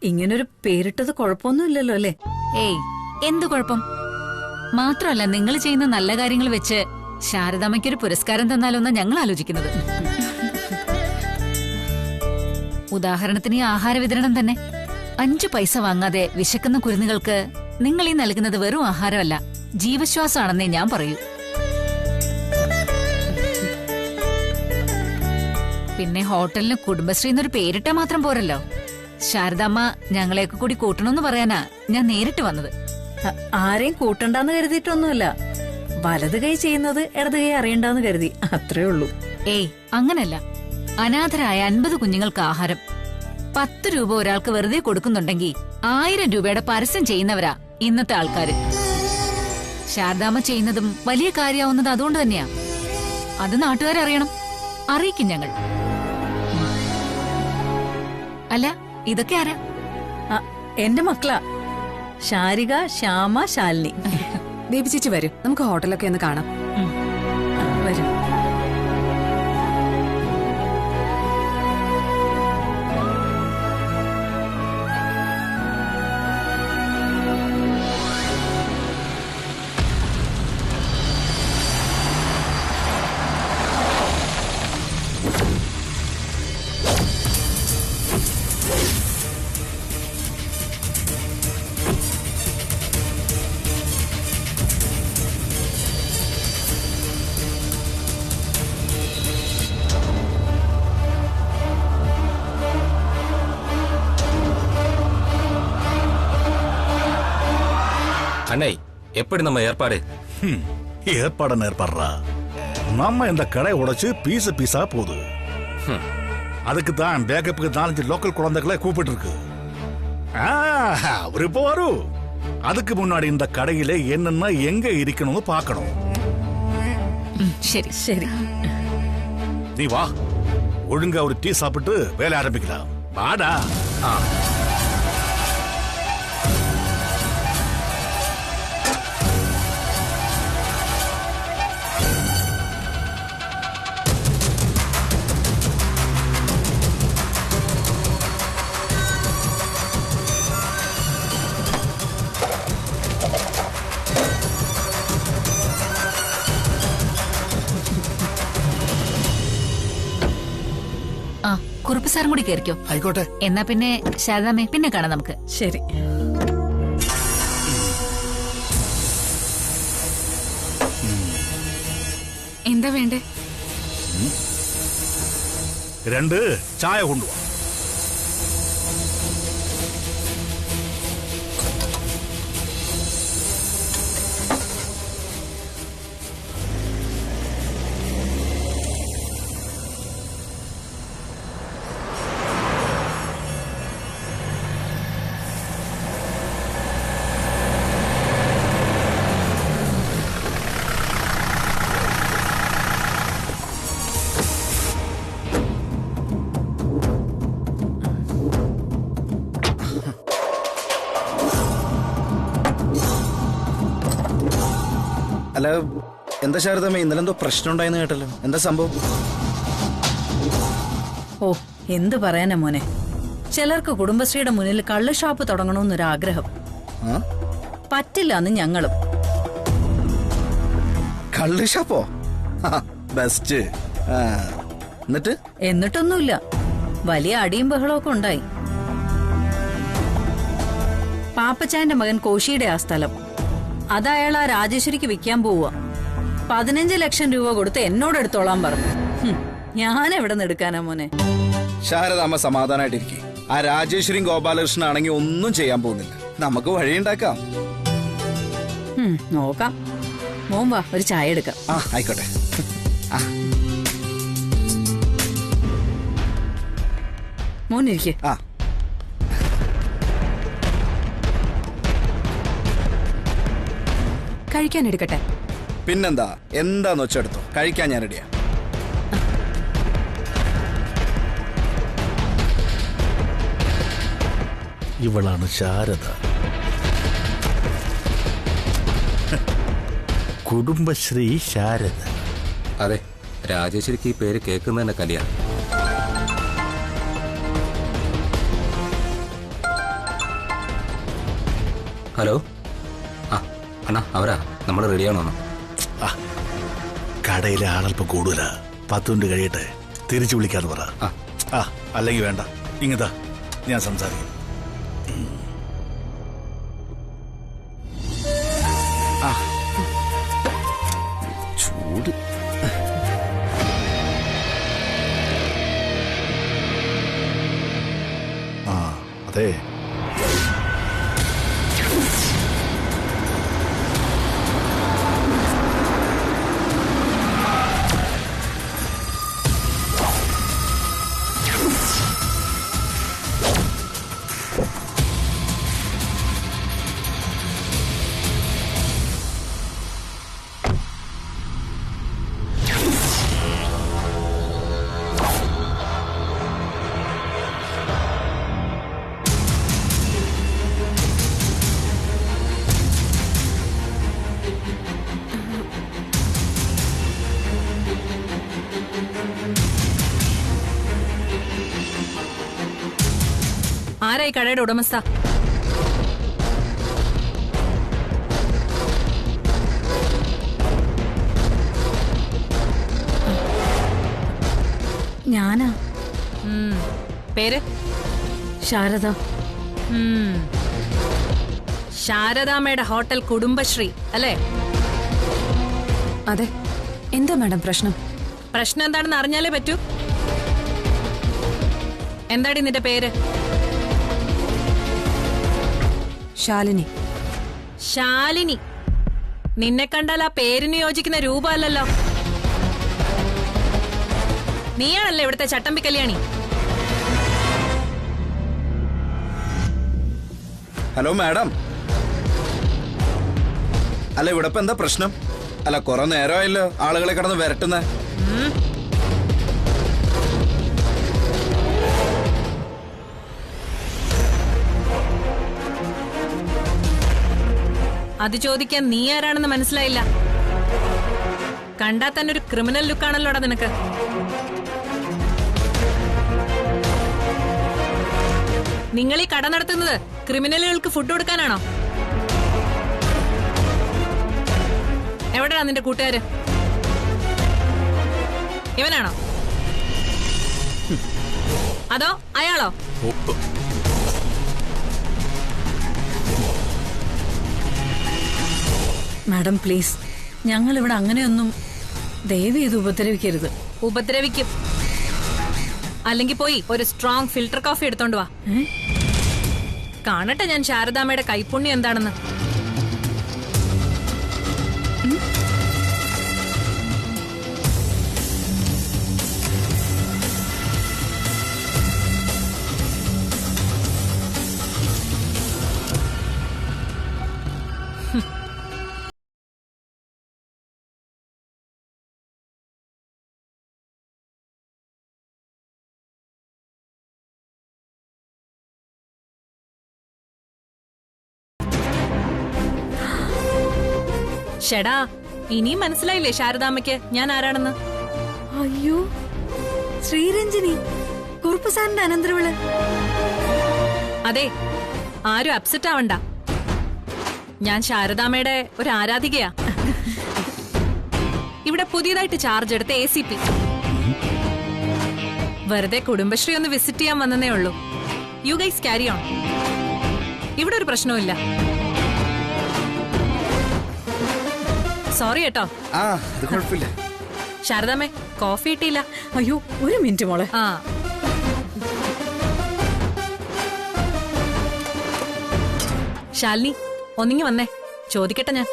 ഇങ്ങനൊരു പേരിട്ടത് കുഴപ്പമൊന്നുമില്ലല്ലോ അല്ലേ? ഏയ്, എന്തു കുഴപ്പം? മാത്രമല്ല, നിങ്ങൾ ചെയ്യുന്ന നല്ല കാര്യങ്ങൾ വെച്ച് ശാരദാമ്മയ്ക്കൊരു പുരസ്കാരം തന്നാലോന്നാ ഞങ്ങൾ ആലോചിക്കുന്നത്. ഉദാഹരണത്തിന് ഈ ആഹാര വിതരണം തന്നെ. 5 പൈസ വാങ്ങാതെ വിശക്കുന്ന കുരുന്നുകൾക്ക് നിങ്ങൾ ഈ നൽകുന്നത് വെറും ആഹാരമല്ല, ജീവശ്വാസമാണെന്നേ ഞാൻ പറയൂ. പിന്നെ ഹോട്ടലിന് കുടുംബശ്രീ എന്നൊരു പേരിട്ടാ മാത്രം പോരല്ലോ. ശാരദാമ്മ ഞങ്ങളെയൊക്കെ കൂടി കൂട്ടണമെന്ന് പറയാനാ ഞാൻ നേരിട്ട് വന്നത്. ആരെയും കൂട്ടണ്ടെന്ന് കരുതിയിട്ടൊന്നുമല്ല. വലത് കൈ ചെയ്യുന്നത് ഇടത് കൈ അറിയണ്ടെന്ന് കരുതി, അത്രേ ഉള്ളൂ. ഏയ്, അങ്ങനല്ല. അനാഥരായ 50 കുഞ്ഞുങ്ങൾക്ക് ആഹാരം 10 രൂപ ഒരാൾക്ക് വെറുതെ കൊടുക്കുന്നുണ്ടെങ്കിൽ 1000 രൂപയുടെ പരസ്യം ചെയ്യുന്നവരാ ഇന്നത്തെ ആൾക്കാര്. ശാരദാമ്മ ചെയ്യുന്നതും വലിയ കാര്യമാവുന്നത് അതുകൊണ്ട് തന്നെയാ. അത് നാട്ടുകാരറിയണം, അറിയിക്കും ഞങ്ങൾ. അല്ല, ഇതൊക്കെ ആരാ? എന്റെ മക്കളാ, ശാരിക, ശ്യാമ, ശാലിനി. ദേവി ചേച്ചി വരും, നമുക്ക് ഹോട്ടലൊക്കെ ഒന്ന് കാണാം. വരും. அண்ணே, எப்படி நம்ம ஏற்பாடு? ஏற்பாடுன்னு ஏற்பாடுறா. நம்ம இந்த கடை உடைச்சு பீஸ பீஸா போகுது. அதுக்கு தான் பேக்கப்புக்கு 4-5 லோக்கல் குழந்தைகளை கூப்பிட்டு இருக்கு. அவரு இப்போ வரும். அதுக்கு முன்னாடி இந்த கடையில என்னென்ன எங்க இருக்கணும்னு பார்க்கணும். சரி சரி, நீ வா, ஒழுங்கா ஒரு டீ சாப்பிட்டு வேலை ஆரம்பிக்கலாம். வாடா. കുറുപ്പ് സാറും കൂടി കയറിക്കോ. ആയിക്കോട്ടെ. എന്നാ പിന്നെ ശാരദാമ്മേ, പിന്നെ കാണാം നമുക്ക്. ശരി. എന്താ വേണ്ടേ? 2 ചായ കൊണ്ടുവാ. അല്ല, എന്താ ശാരദാമ്മ, ഇന്നലെ എന്തോ പ്രശ്നം ഉണ്ടായെന്ന് കേട്ടല്ലോ. എന്താ സംഭവം? ഓ, എന്ത് പറയാനാ മോനെ. ചിലർക്ക് കുടുംബശ്രീയുടെ മുന്നിൽ കള്ള് ഷാപ്പ് തുടങ്ങണമെന്നൊരാഗ്രഹം. പറ്റില്ലാന്ന് ഞങ്ങളും. കള്ള് ഷാപ്പോ? ബെസ്റ്റ്. എന്നിട്ടൊന്നുമില്ല, വലിയ അടിയും ബഹളമൊക്കെ ഉണ്ടായി. പാപ്പച്ചായന്റെ മകൻ കോശിയുടെ ആ സ്ഥലം അതയാൾ ആ രാജേശ്വരിക്ക് വിൽക്കാൻ പോവുക. 15 ലക്ഷം രൂപ കൊടുത്ത് എന്നോടെടുത്തോളാൻ പറഞ്ഞു. ഞാൻ എവിടെ നിന്ന് എടുക്കാനാ മോനെ? ശാരദാമ്മ സമാധാനായിട്ടിരിക്കും. ആ രാജേശ്വരിയും ഗോപാലകൃഷ്ണൻ ആണെങ്കിൽ ഒന്നും ചെയ്യാൻ പോകുന്നില്ല. നമുക്ക് വഴിയുണ്ടാക്കാം. നോക്കാം. മോൻ വാ, ഒരു ചായ എടുക്കാം. ആയിക്കോട്ടെ. മോനിരിക്കെ. കഴിക്കാൻ എടുക്കട്ടെ. പിന്നെന്താ, എന്താന്ന് വെച്ചെടുത്തോ, കഴിക്കാൻ ഞാൻ റെഡിയാ. ഇവളാണ് ശാരദ, കുടുംബശ്രീ ശാരദ. അതെ, രാജേശ്വരിക്ക് ഈ പേര് കേൾക്കുന്ന തന്നെ കലിയാണ്. ഹലോ ആ അണ്ണാ അവരാ നമ്മൾ റെഡിയാണോ? കടയിലെ ആളല്പം കൂടുതലാ. 10 മിനിറ്റ് കഴിയട്ടെ തിരിച്ചു വിളിക്കാന്ന് പറ. അല്ലെങ്കിൽ വേണ്ട, ഇങ്ങതാ ഞാൻ സംസാരിക്കും. ചൂട്. അതെ, ആരായി കടയുടെ ഉടമസ്ഥ? ഞാനാ. പേര്? ശാരദ. ശാരദാമ്മയുടെ ഹോട്ടൽ കുടുംബശ്രീ അല്ലേ? അതെ. എന്താ മാഡം പ്രശ്നം? പ്രശ്നം എന്താണെന്ന് അറിഞ്ഞാലേ പറ്റൂ. എന്താടി നിന്റെ പേര്? ശാലിനി. ശാലിനി. നിന്നെ കണ്ടാൽ ആ പേരിന് യോജിക്കുന്ന രൂപമല്ലല്ലോ. നീയാണല്ലേ ഇവിടുത്തെ ചട്ടമ്പി കല്യാണി? Hello madam. അല്ല ഇവിടെ ഇപ്പൊ എന്താ പ്രശ്നം? അല്ല കുറെ നേരമായല്ലോ ആളുകളെ കിടന്ന് വരട്ടുന്നേ. അത് ചോദിക്കാൻ നീ ആരാണെന്ന് മനസ്സിലായില്ല. കണ്ടാ തന്നെ ഒരു ക്രിമിനൽ ലുക്കാണല്ലോടാ നിനക്ക്. നിങ്ങൾ ഈ കട നടത്തുന്നത് ക്രിമിനലുകൾക്ക് ഫുഡ് കൊടുക്കാനാണോ? എവിടെയാ നിന്റെ കൂട്ടുകാര്? ഇവനാണോ അതോ അയാളോ? മാഡം പ്ലീസ്, ഞങ്ങൾ ഇവിടെ അങ്ങനെയൊന്നും ദയവ് ചെയ്ത് ഉപദ്രവിക്കരുത്. ഉപദ്രവിക്കും. അല്ലെങ്കിൽ പോയി ഒരു സ്ട്രോങ് ഫിൽട്ടർ കോഫി എടുത്തോണ്ട് വാ. കാണട്ടെ ഞാൻ ശാരദാമ്മയുടെ കൈപ്പുണ്യം എന്താണെന്ന്. ഷെടാ, ഇനിയും മനസ്സിലായില്ലേ ശാരദാമ്മയ്ക്ക് ഞാൻ ആരാണെന്ന്? അയ്യോ, ശ്രീരഞ്ജിനി, കുറുപ്പ് സാറിന്റെ അനന്തരവള്. അതെ, ആരും അപ്സെറ്റ് ആവണ്ട. ഞാൻ ശാരദാമ്മയുടെ ഒരു ആരാധികയാ. ഇവിടെ പുതിയതായിട്ട് ചാർജ് എടുത്ത ACP. വെറുതെ കുടുംബശ്രീ ഒന്ന് വിസിറ്റ് ചെയ്യാൻ വന്നേ ഉള്ളൂ. You guys carry on. ഇവിടെ ഒരു പ്രശ്നവുമില്ല. സോറി കേട്ടോ. അത് കുഴപ്പമില്ല. ശാരദാമ്മേ, കോഫി ഇട്ടില്ല. അയ്യോ, ഒരു മിനിറ്റ് മോളെ. ശാലിനി, ഒന്നിങ്ങി വന്നേ, ചോദിക്കട്ടെ ഞാൻ.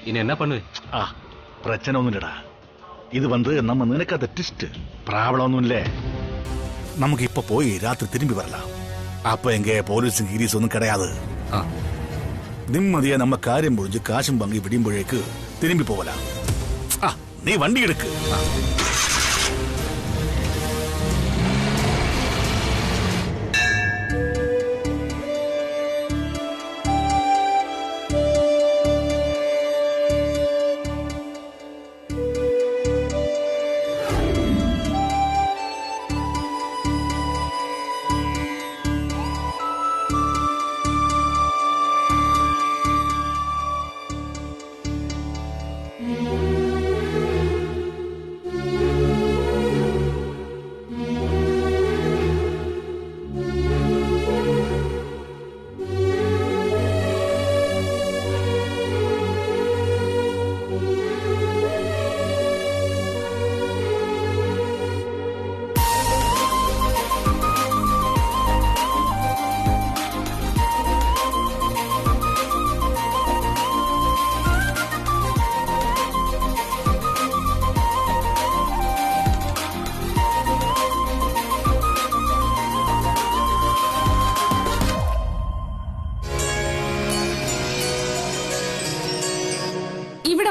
இனி என்ன பண்ணுவே? பிரச்சனை ஒண்ணுடா. இது நம்ம நினைக்காத ட்விஸ்ட். ப்ராப்ளம் ஒன்றும் இல்லை. நமக்கு இப்ப போய் ராத்திரி திரும்பி வரலாம். அப்ப எங்க போலீஸும் கீரீஸ் ஒன்றும் கிடையாது. நிம்மதியா நம்ம காரியம் முடிஞ்சு காசும் பங்கி விடியும்பொழுக்கு திரும்பி போகலாம். நீ வண்டி எடுக்கு.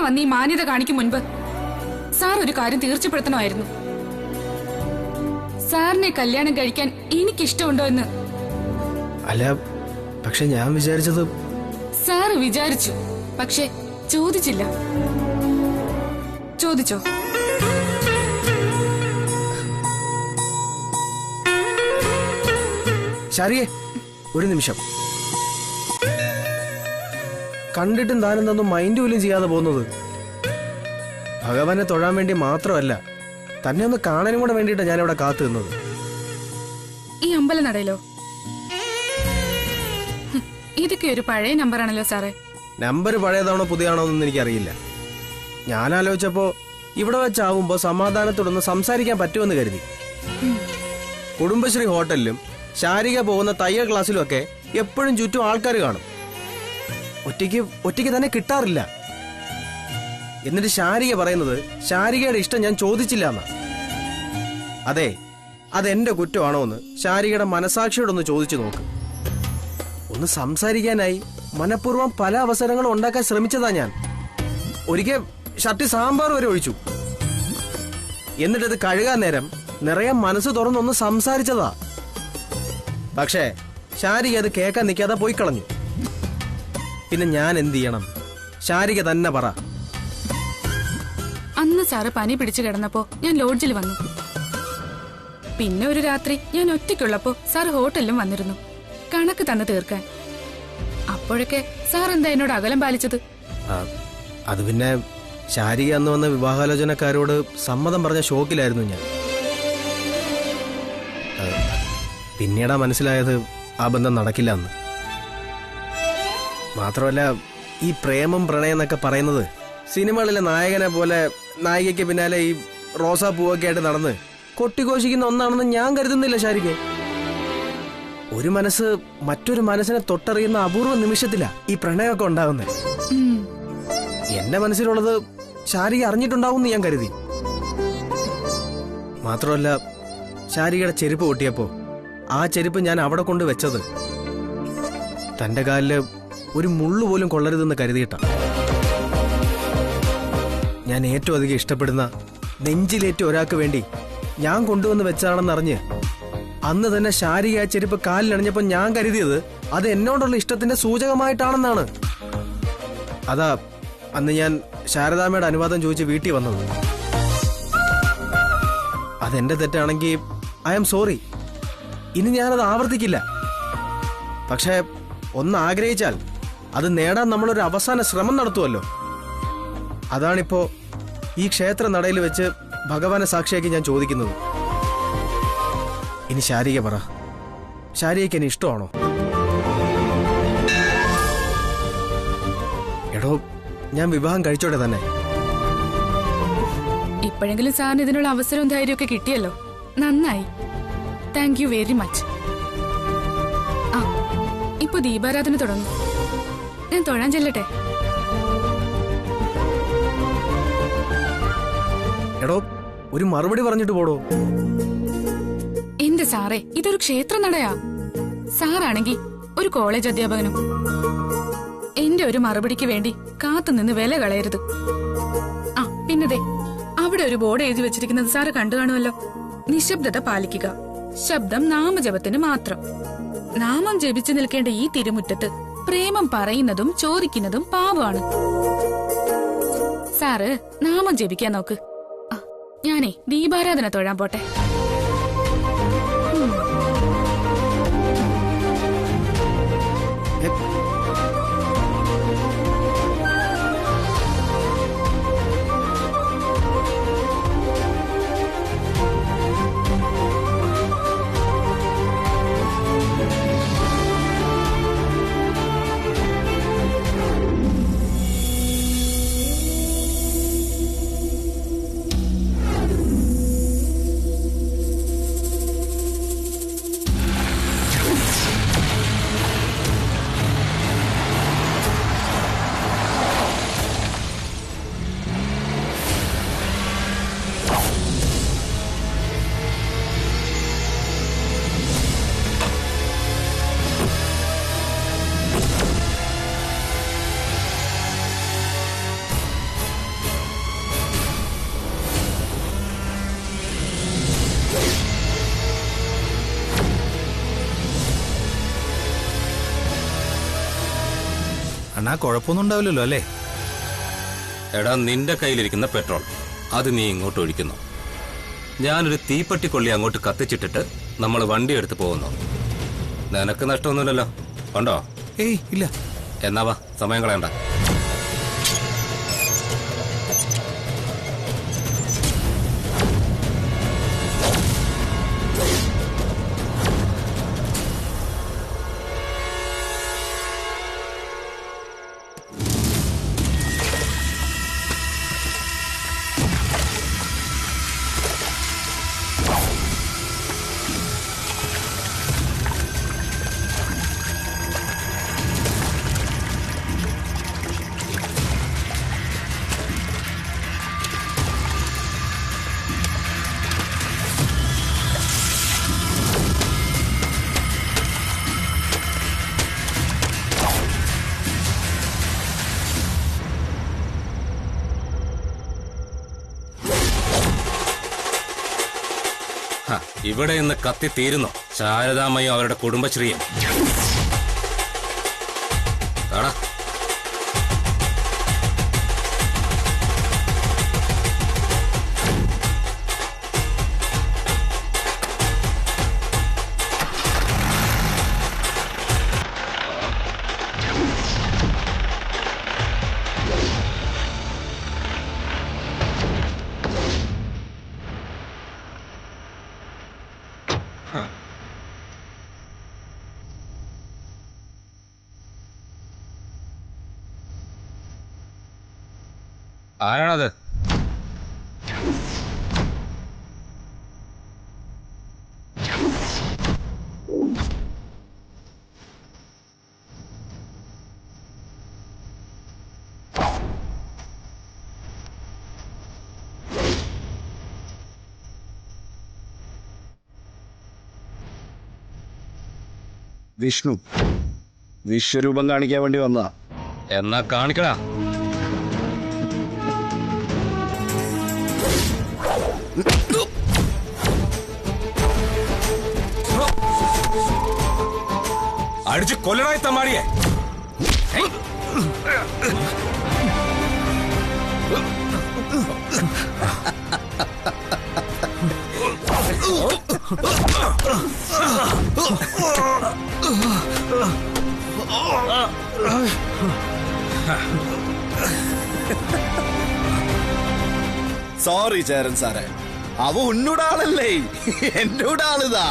വന്ന് ഈ മാന്യത കാണിക്കും മുൻപ് സാർ ഒരു കാര്യം തീർച്ചപ്പെടുത്തണമായിരുന്നു. സാറിനെ കല്യാണം കഴിക്കാൻ എനിക്കിഷ്ടമുണ്ടോ എന്ന്. അല്ല, പക്ഷെ ഞാൻ വിചാരിച്ചത്. സാറ് വിചാരിച്ചു, പക്ഷെ ചോദിച്ചില്ല. ചോദിച്ചോ? ശാരികേ, ഒരു നിമിഷം. കണ്ടിട്ടും താനെന്തൊന്നും മൈൻഡ് പോലും ചെയ്യാതെ പോകുന്നത്. ഭഗവാനെ തൊഴാൻ വേണ്ടി മാത്രമല്ല, തന്നെ ഒന്ന് കാണാനും കൂടെ വേണ്ടിയിട്ടാണ് ഞാനിവിടെ കാത്തു നിന്നത്. ഈ അമ്പലനടയിലോ? ഇതൊക്കെ ഒരു പഴയ നമ്പറാണല്ലോ സാറേ. നമ്പർ പഴയതാണോ പുതിയതാണോ എന്നൊന്നും എനിക്കറിയില്ല. ഞാൻ ആലോചിച്ചപ്പോ ഇവിടെ വെച്ചാവുമ്പോ സമാധാനത്തോടൊന്ന് സംസാരിക്കാൻ പറ്റുമെന്ന് കരുതി. കുടുംബശ്രീ ഹോട്ടലിലും ശാരിക പോകുന്ന തയ്യൽ ക്ലാസ്സിലും ഒക്കെ എപ്പോഴും ചുറ്റും ആൾക്കാർ കാണും. ഒറ്റയ്ക്ക് തന്നെ കിട്ടാറില്ല. എന്നിട്ട് ശാരിക പറയുന്നത് ശാരികയുടെ ഇഷ്ടം ഞാൻ ചോദിച്ചില്ല എന്നാ. അതെ, അതെന്റെ കുറ്റമാണോ എന്ന് ശാരികയുടെ മനസാക്ഷിയോടൊന്ന് ചോദിച്ചു നോക്ക്. ഒന്ന് സംസാരിക്കാനായി മനഃപൂർവ്വം പല അവസരങ്ങളും ഉണ്ടാക്കാൻ ശ്രമിച്ചതാ ഞാൻ. ഒരിക്കൽ ഷർട്ടി സാമ്പാർ വരെ ഒഴിച്ചു. എന്നിട്ടത് കഴുകാൻ നേരം നിറയെ മനസ്സ് തുറന്നൊന്ന് സംസാരിച്ചതാ. പക്ഷേ ശാരിക അത് കേൾക്കാൻ നിൽക്കാതെ പോയി കളഞ്ഞു. പിന്നെ ഞാൻ എന്ത് ചെയ്യണം? ശാരിക തന്നെ പറ. അന്ന് സാറ് പനി പിടിച്ചു കിടന്നപ്പോ ഞാൻ ലോഡ്ജിൽ വന്നു. പിന്നെ ഒരു രാത്രി ഞാൻ ഒറ്റയ്ക്കുള്ളപ്പോ സാർ ഹോട്ടലിലും വന്നിരുന്നു, കണക്ക് തന്നു തീർക്കാൻ. അപ്പോഴൊക്കെ സാർ എന്താ എന്നോട് അകലം പാലിച്ചത്? അത് പിന്നെ ശാരിക അന്ന് വന്ന വിവാഹാലോചനക്കാരോട് സമ്മതം പറഞ്ഞ ഷോക്കിലായിരുന്നു ഞാൻ. പിന്നീടാ മനസ്സിലായത് ആ ബന്ധം നടക്കില്ല എന്ന്. മാത്രമല്ല, ഈ പ്രേമം പ്രണയം എന്നൊക്കെ പറയുന്നത് സിനിമകളിലെ നായകനെ പോലെ നായികയ്ക്ക് പിന്നാലെ ഈ റോസാപ്പൂവൊക്കെ ആയിട്ട് നടന്ന് കൊട്ടിഘോഷിക്കുന്ന ഒന്നാണെന്ന് ഞാൻ കരുതുന്നില്ല ശാരിക. ഒരു മനസ്സ് മറ്റൊരു മനസ്സിനെ തൊട്ടറിയുന്ന അപൂർവ നിമിഷത്തിലാ ഈ പ്രണയമൊക്കെ ഉണ്ടാകുന്നത്. എന്റെ മനസ്സിലുള്ളത് ശാരിക അറിഞ്ഞിട്ടുണ്ടാവും ഞാൻ കരുതി. മാത്രമല്ല, ശാരികയുടെ ചെരുപ്പ് പൊട്ടിയപ്പോ ആ ചെരുപ്പ് ഞാൻ അവിടെ കൊണ്ട് വെച്ചത് തന്റെ കാലില് ഒരു മുള്ളു പോലും കൊള്ളരുതെന്ന് കരുതിയിട്ടാ. ഞാൻ ഏറ്റവും അധികം ഇഷ്ടപ്പെടുന്ന നെഞ്ചിലേറ്റ ഒരാൾക്ക് വേണ്ടി ഞാൻ കൊണ്ടുവന്ന് വെച്ചതാണെന്നറിഞ്ഞ് അന്ന് തന്നെ ശാരിക ആ ചെരുപ്പ് കാലിലണിഞ്ഞപ്പോ ഞാൻ കരുതിയത് അത് എന്നോടുള്ള ഇഷ്ടത്തിന്റെ സൂചകമായിട്ടാണെന്നാണ്. അതാ അന്ന് ഞാൻ ശാരദാമ്മയുടെ അനുവാദം ചോദിച്ച് വീട്ടിൽ വന്നത്. അതെന്റെ തെറ്റാണെങ്കിൽ ഐ ആം സോറി. ഇനി ഞാനത് ആവർത്തിക്കില്ല. പക്ഷെ ഒന്ന് ആഗ്രഹിച്ചാൽ അത് നേടാൻ നമ്മളൊരു അവസാന ശ്രമം നടത്തുമല്ലോ. അതാണിപ്പോ ഈ ക്ഷേത്ര നടയിൽ വെച്ച് ഭഗവാനെ സാക്ഷിയാക്കി ഞാൻ ചോദിക്കുന്നത്. ഇനി ശാരിക പറ, ശാരികയ്ക്ക് എന്നെ ഇഷ്ടമാണോ? എടോ, ഞാൻ വിവാഹം കഴിച്ചോടെ തന്നെ. ഇപ്പോഴെങ്കിലും സാറിന് ഇതിനുള്ള അവസരവും ധൈര്യമൊക്കെ കിട്ടിയല്ലോ, നന്നായി. Thank you very much. ആ, ഇപ്പൊ ദീപാരാധന തുടങ്ങും. ഞാൻ തൊഴാൻ ചെല്ലട്ടെ? എടോ ഒരു മറുപടി പറഞ്ഞിട്ട് പോടോ. എന്റെ സാറേ, ഇതൊരു ക്ഷേത്ര നടയാ. സാറാണെങ്കി ഒരു കോളേജ് അധ്യാപകനും. എന്റെ ഒരു മറുപടിക്ക് വേണ്ടി കാത്തുനിന്ന് വില കളയരുത്. ആ പിന്നതെ, അവിടെ ഒരു ബോർഡ് എഴുതി വെച്ചിരിക്കുന്നത് സാറ് കണ്ടു കാണുമല്ലോ. നിശബ്ദത പാലിക്കുക, ശബ്ദം നാമജപത്തിന് മാത്രം. നാമം ജപിച്ചു നിൽക്കേണ്ട ഈ തിരുമുറ്റത്ത് പ്രേമം പറയുന്നതും ചോദിക്കുന്നതും പാവമാണ്. സാറ് നാമം ജപിക്കാൻ നോക്ക്. ഞാനേ ദീപാരാധന തൊഴാൻ പോട്ടെ. അണ്ണാ കുഴപ്പമൊന്നും ഉണ്ടാവില്ലല്ലോ അല്ലേ? എടാ, നിന്റെ കയ്യിലിരിക്കുന്ന പെട്രോൾ അത് നീ ഇങ്ങോട്ട് ഒഴിക്കുന്നു. ഞാനൊരു തീപ്പെട്ടിക്കൊള്ളി അങ്ങോട്ട് കത്തിച്ചിട്ടിട്ട് നമ്മൾ വണ്ടി എടുത്ത് പോകുന്നു. നിനക്ക് നഷ്ടമൊന്നുമില്ലല്ലോ, ഉണ്ടോ? ഏയ് ഇല്ല. എന്നാ വാ, സമയം കളയണ്ട. ഇവിടെ ഇന്ന് കത്തി തീരുന്നു ശാരദാമ്മയും അവരുടെ കുടുംബശ്രീയും. കാണാ, ആരാണത്? വിഷ്ണു വിശ്വരൂപം കാണിക്കാൻ വേണ്ടി വന്നതാ. എന്നാ കാണിക്കടാ. അടിച്ച് കൊല്ലണായി തമ്മാടിയെ. സോറി ചേരൻ സാറേ, അവ ഉന്നൂടെ ആളല്ലേ, എന്നോട് ആളിതാ.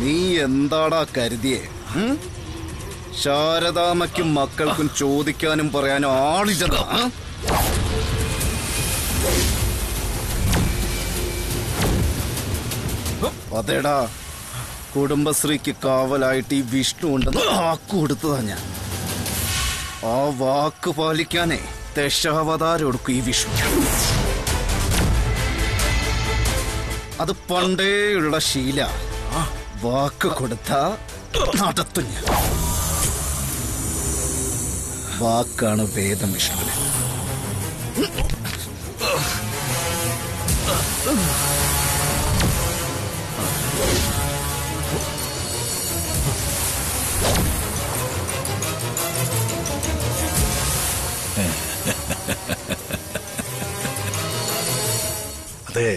നീ എന്താടാ കരുതിയേ? ശാരദാമ്മയ്ക്കും മക്കൾക്കും ചോദിക്കാനും പറയാനും ആളില്ല. അതേടാ, കുടുംബശ്രീക്ക് കാവലായിട്ട് ഈ വിഷ്ണു ഉണ്ടെന്ന് വാക്ക് കൊടുത്തതാ ഞാൻ. ആ വാക്ക് പാലിക്കാനേ ദശാവതാരം എടുക്കും ഈ വിഷ്ണു. അത് പണ്ടേയുള്ള ശീല. വാക്ക് കൊടുത്ത നടത്തും ഞാൻ. വാക്കാണ് വേദം വിഷ്ണുവിന്. അതെ,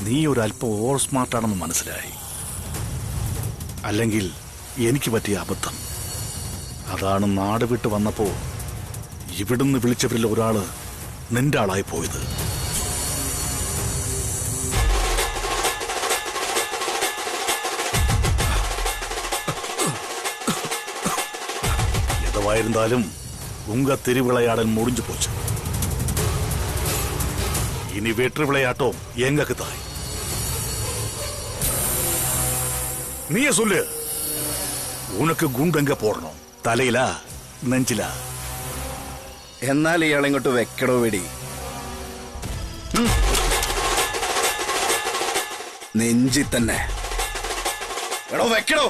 നീ ഒരല്പം ഓവർ സ്മാർട്ടാണെന്ന് മനസ്സിലായി. അല്ലെങ്കിൽ എനിക്ക് പറ്റിയ അബദ്ധം അതാണ്. നാട് വിട്ട് വന്നപ്പോ ഇവിടുന്ന് വിളിച്ചവരിൽ ഒരാള് നിന്റെ ആളായി പോയത്. എതുവായിരുന്നാലും ഉങ്ക തിരുവിളയാടൽ മുടിഞ്ഞു പോച്ചു. இனி வெற்று விளையாட்டம் எங்களுக்கு தாய். நீயே சொல்லு, உனக்கு குண்டு எங்க போடணும்? തലയിലാ നെഞ്ചിലാ? എന്നാൽ ഇയാളിങ്ങോട്ട് വെക്കടോ വെടി. നെഞ്ചി തന്നെ. എടോ വെക്കടോ.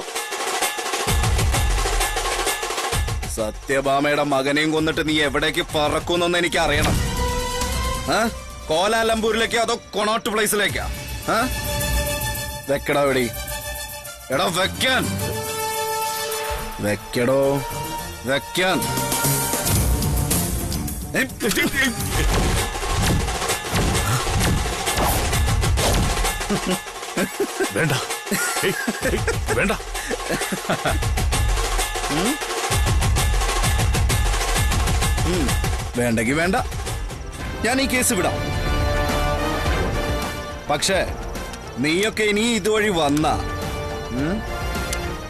സത്യഭാമയുടെ മകനെയും കൊന്നിട്ട് നീ എവിടേക്ക് പറക്കുന്നൊന്ന് എനിക്ക് അറിയണം. കോലാലംപൂരിലേക്കോ അതോ കൊണോട്ട് പ്ലേസിലേക്കാ? വെക്കടോ വെടി. എടോ വെക്കാൻ. വെക്കടോ വെക്കാൻ. വേണ്ട വേണ്ട. വേണ്ടെങ്കി വേണ്ട, ഞാൻ ഈ കേസ് വിടാം. പക്ഷേ നീയൊക്കെ ഇനി ഇതുവഴി വന്ന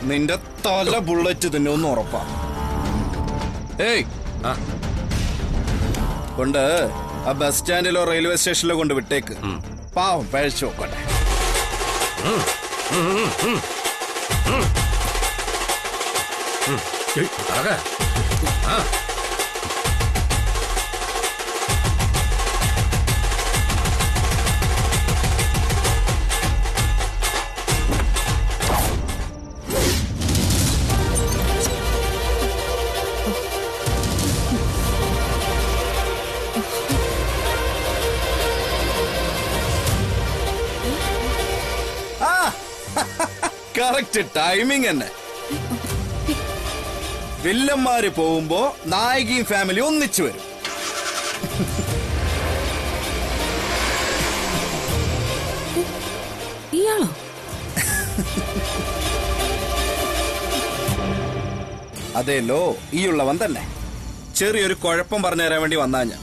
നിന്റെ തല ബുള്ളറ്റ് തന്നെ ഒന്ന് ഉറപ്പാ. ഏയ്, കൊണ്ട് ആ ബസ് സ്റ്റാൻഡിലോ റെയിൽവേ സ്റ്റേഷനിലോ കൊണ്ട് വിട്ടേക്ക്. പാവം പഴച്ചു നോക്കട്ടെ. കറക്റ്റ് ടൈമിംഗ് തന്നെ. വില്ലന്മാര് പോകുമ്പോ നായികയും ഫാമിലി ഒന്നിച്ചു വരും. ഇയാളോ? അതേലോ, ഈ ഉള്ളവൻ തന്നെ. ചെറിയൊരു കുഴപ്പം പറഞ്ഞു തരാൻ വേണ്ടി വന്നാ ഞാൻ.